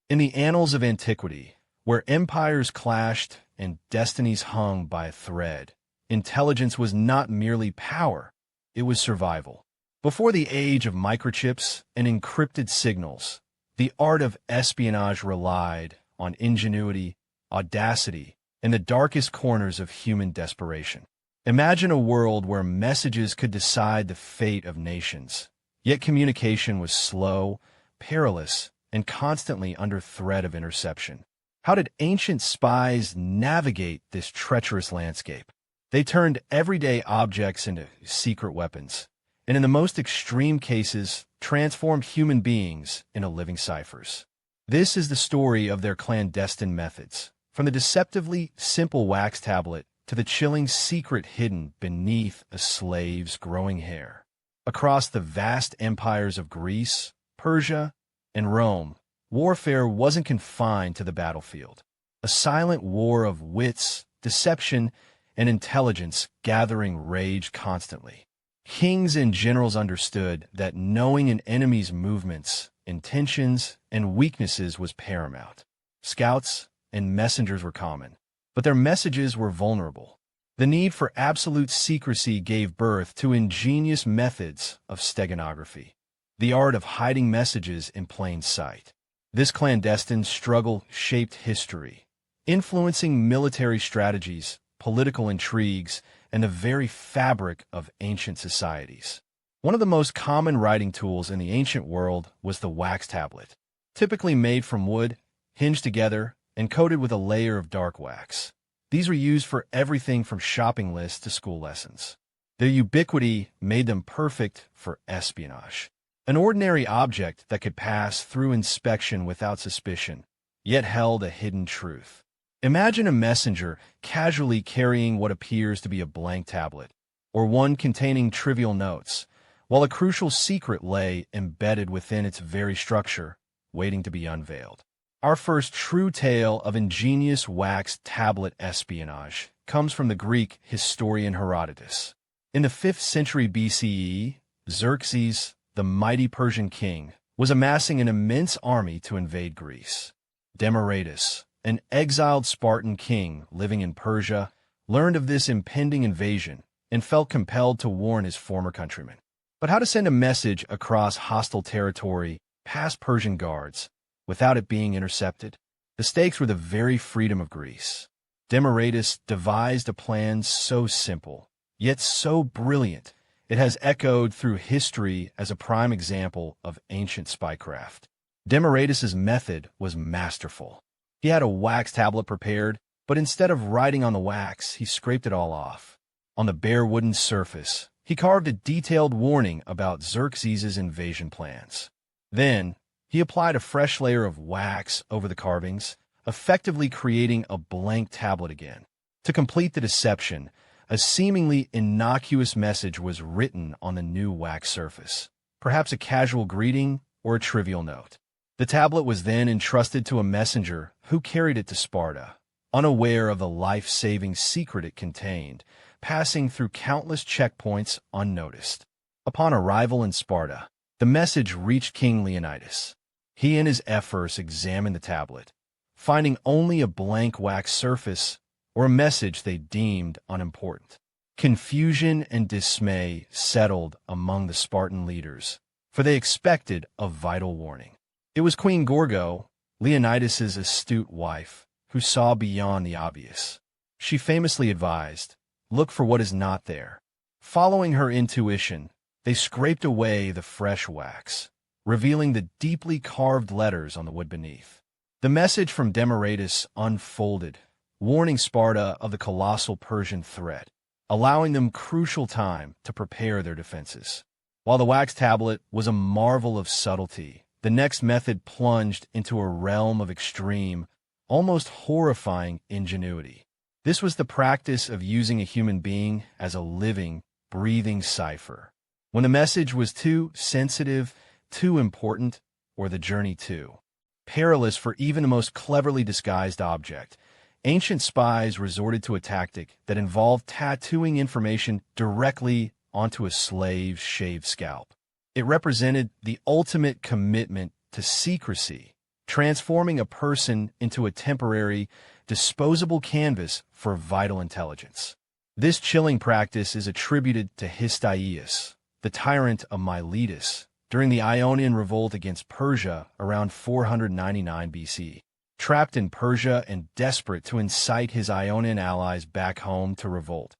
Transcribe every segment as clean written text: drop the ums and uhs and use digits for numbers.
In the annals of antiquity, where empires clashed and destinies hung by a thread, intelligence was not merely power, it was survival. Before the age of microchips and encrypted signals, the art of espionage relied on ingenuity, audacity, and the darkest corners of human desperation. Imagine a world where messages could decide the fate of nations, yet communication was slow, perilous, and constantly under threat of interception. How did ancient spies navigate this treacherous landscape? They turned everyday objects into secret weapons, and in the most extreme cases, transformed human beings into living ciphers. This is the story of their clandestine methods, from the deceptively simple wax tablet to the chilling secret hidden beneath a slave's growing hair. Across the vast empires of Greece, Persia, and Rome, warfare wasn't confined to the battlefield. A silent war of wits, deception, and intelligence gathering raged constantly. Kings and generals understood that knowing an enemy's movements, intentions, and weaknesses was paramount. Scouts and messengers were common, but their messages were vulnerable. The need for absolute secrecy gave birth to ingenious methods of steganography, the art of hiding messages in plain sight. This clandestine struggle shaped history, influencing military strategies, political intrigues, and the very fabric of ancient societies. One of the most common writing tools in the ancient world was the wax tablet, typically made from wood, hinged together, and coated with a layer of dark wax. These were used for everything from shopping lists to school lessons. Their ubiquity made them perfect for espionage, an ordinary object that could pass through inspection without suspicion, yet held a hidden truth. Imagine a messenger casually carrying what appears to be a blank tablet, or one containing trivial notes, while a crucial secret lay embedded within its very structure, waiting to be unveiled. Our first true tale of ingenious wax tablet espionage comes from the Greek historian Herodotus. In the 5th century BCE, Xerxes, the mighty Persian king, was amassing an immense army to invade Greece. Demaratus, an exiled Spartan king living in Persia, learned of this impending invasion and felt compelled to warn his former countrymen. But how to send a message across hostile territory past Persian guards without it being intercepted? The stakes were the very freedom of Greece. Demaratus devised a plan so simple, yet so brilliant, it has echoed through history as a prime example of ancient spycraft. Demaratus's method was masterful. He had a wax tablet prepared, but instead of writing on the wax, he scraped it all off. On the bare wooden surface, he carved a detailed warning about Xerxes' invasion plans. Then, he applied a fresh layer of wax over the carvings, effectively creating a blank tablet again. To complete the deception, a seemingly innocuous message was written on the new wax surface, perhaps a casual greeting or a trivial note. The tablet was then entrusted to a messenger who carried it to Sparta, unaware of the life-saving secret it contained, passing through countless checkpoints unnoticed. Upon arrival in Sparta, the message reached King Leonidas. He and his ephors examined the tablet, finding only a blank wax surface or a message they deemed unimportant. Confusion and dismay settled among the Spartan leaders, for they expected a vital warning. It was Queen Gorgo, Leonidas's astute wife, who saw beyond the obvious. She famously advised, "Look for what is not there." Following her intuition, they scraped away the fresh wax, revealing the deeply carved letters on the wood beneath. The message from Demaratus unfolded, warning Sparta of the colossal Persian threat, allowing them crucial time to prepare their defenses. While the wax tablet was a marvel of subtlety, the next method plunged into a realm of extreme, almost horrifying ingenuity. This was the practice of using a human being as a living, breathing cipher. When the message was too sensitive, too important, or the journey too perilous for even the most cleverly disguised object, ancient spies resorted to a tactic that involved tattooing information directly onto a slave's shaved scalp. It represented the ultimate commitment to secrecy, transforming a person into a temporary, disposable canvas for vital intelligence. This chilling practice is attributed to Hystaius, the tyrant of Miletus, during the Ionian revolt against Persia around 499 BC. Trapped in Persia and desperate to incite his Ionian allies back home to revolt,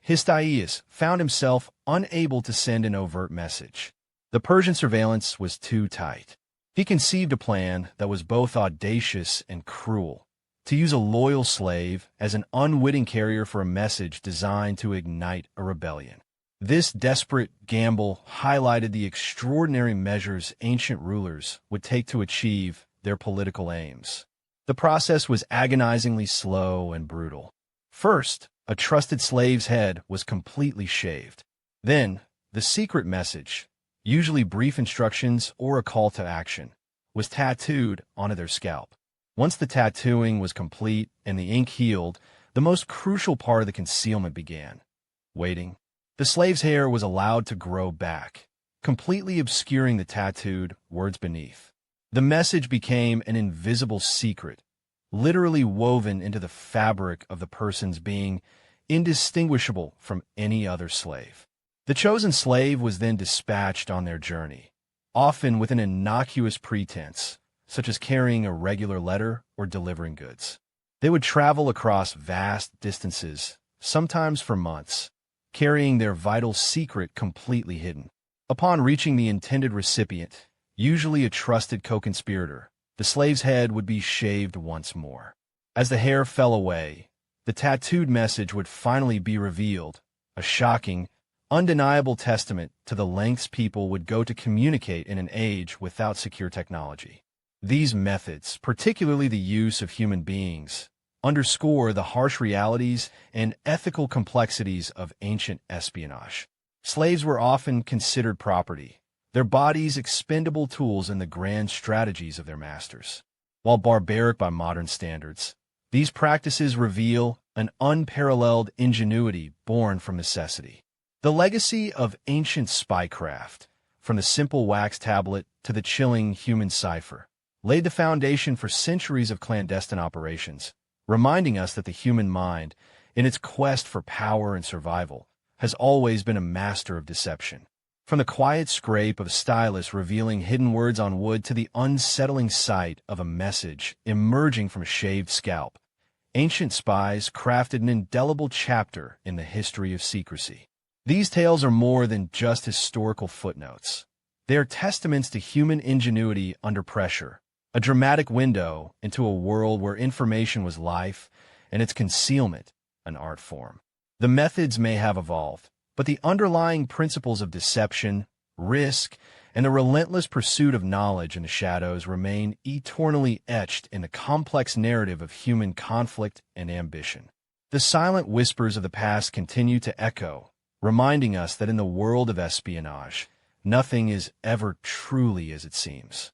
Hystaius found himself unable to send an overt message. The Persian surveillance was too tight. He conceived a plan that was both audacious and cruel: to use a loyal slave as an unwitting carrier for a message designed to ignite a rebellion. This desperate gamble highlighted the extraordinary measures ancient rulers would take to achieve their political aims. The process was agonizingly slow and brutal. First, a trusted slave's head was completely shaved. Then, the secret message, usually brief instructions or a call to action, was tattooed onto their scalp. Once the tattooing was complete and the ink healed, the most crucial part of the concealment began: waiting. The slave's hair was allowed to grow back, completely obscuring the tattooed words beneath. The message became an invisible secret, literally woven into the fabric of the person's being, indistinguishable from any other slave. The chosen slave was then dispatched on their journey, often with an innocuous pretense, such as carrying a regular letter or delivering goods. They would travel across vast distances, sometimes for months, carrying their vital secret completely hidden. Upon reaching the intended recipient, usually a trusted co-conspirator, the slave's head would be shaved once more. As the hair fell away, the tattooed message would finally be revealed, a shocking, undeniable testament to the lengths people would go to communicate in an age without secure technology. These methods, particularly the use of human beings, underscore the harsh realities and ethical complexities of ancient espionage. Slaves were often considered property, their bodies expendable tools in the grand strategies of their masters. While barbaric by modern standards, these practices reveal an unparalleled ingenuity born from necessity. The legacy of ancient spycraft, from the simple wax tablet to the chilling human cipher, laid the foundation for centuries of clandestine operations, reminding us that the human mind, in its quest for power and survival, has always been a master of deception. From the quiet scrape of a stylus revealing hidden words on wood to the unsettling sight of a message emerging from a shaved scalp, ancient spies crafted an indelible chapter in the history of secrecy. These tales are more than just historical footnotes. They are testaments to human ingenuity under pressure, a dramatic window into a world where information was life and its concealment an art form. The methods may have evolved, but the underlying principles of deception, risk, and the relentless pursuit of knowledge in the shadows remain eternally etched in the complex narrative of human conflict and ambition. The silent whispers of the past continue to echo, reminding us that in the world of espionage, nothing is ever truly as it seems.